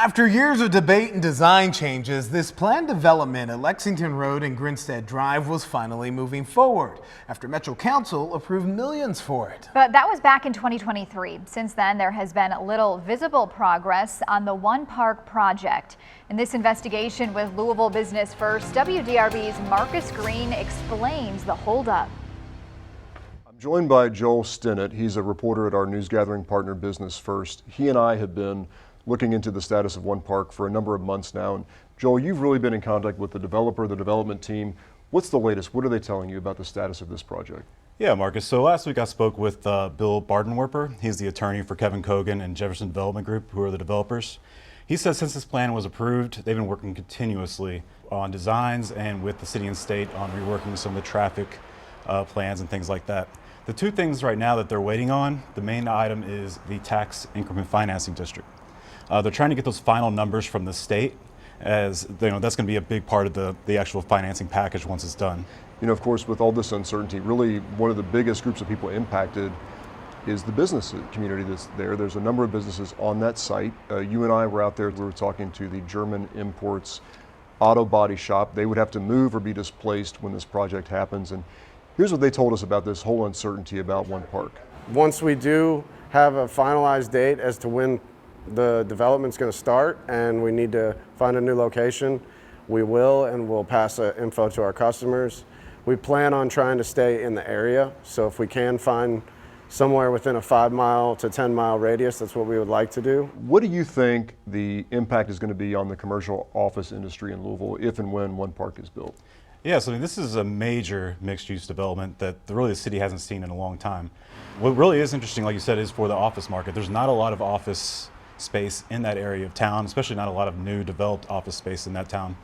After years of debate and design changes, this planned development at Lexington Road and Grinstead Drive was finally moving forward after Metro Council approved millions for it. But that was back in 2023. Since then, there has been little visible progress on the One Park project. In this investigation with Louisville Business First, WDRB's Marcus Green explains the holdup. I'm joined by Joel Stinnett. He's a reporter at our news gathering partner Business First. He and I have been looking into the status of One Park for a number of months now. And Joel, you've really been in contact with the developer, the development team. What's the latest? What are they telling you about the status of this project? Yeah, Marcus. So last week I spoke with Bill Bardenwerper. He's the attorney for Kevin Kogan and Jefferson Development Group, who are the developers. He says since this plan was approved, they've been working continuously on designs and with the city and state on reworking some of the traffic plans and things like that. The two things right now that they're waiting on, the main item is the tax increment financing district. They're trying to get those final numbers from the state, as you know, that's going to be a big part of the actual financing package once it's done. You know, of course, with all this uncertainty, really one of the biggest groups of people impacted is the business community that's there. There's a number of businesses on that site. You and I were out there, we were talking to the German Imports auto body shop. They would have to move or be displaced when this project happens. And here's what they told us about this whole uncertainty about One Park. Once we do have a finalized date as to when the development's going to start and we need to find a new location, we will, and we'll pass the info to our customers. We plan on trying to stay in the area, so if we can find somewhere within a 5-mile to 10-mile radius, that's what we would like to do. What do you think the impact is going to be on the commercial office industry in Louisville if and when One Park is built? Yeah, so this is a major mixed-use development that really the city hasn't seen in a long time. What really is interesting, like you said, is for the office market. There's not a lot of office space in that area of town, especially not a lot of new developed office space in that town.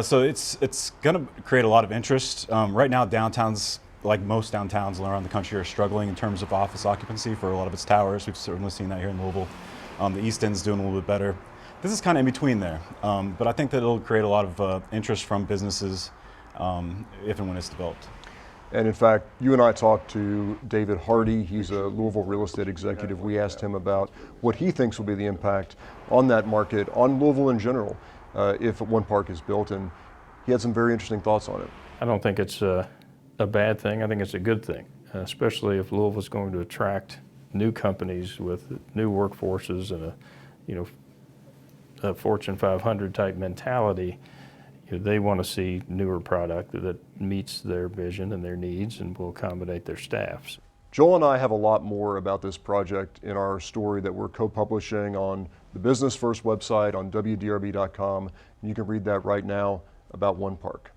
So it's going to create a lot of interest. Right now, downtowns, like most downtowns around the country, are struggling in terms of office occupancy for a lot of its towers. We've certainly seen that here in Louisville. The East End's doing a little bit better. This is kind of in between there, but I think that it'll create a lot of interest from businesses if and when it's developed. And in fact, you and I talked to David Hardy. He's a Louisville real estate executive. We asked him about what he thinks will be the impact on that market, on Louisville in general, if One Park is built, and he had some very interesting thoughts on it. I don't think it's a bad thing. I think it's a good thing, especially if Louisville's going to attract new companies with new workforces and a Fortune 500 type mentality. They want to see newer product that meets their vision and their needs and will accommodate their staffs. Joel and I have a lot more about this project in our story that we're co-publishing on the Business First website on WDRB.com. You can read that right now about One Park.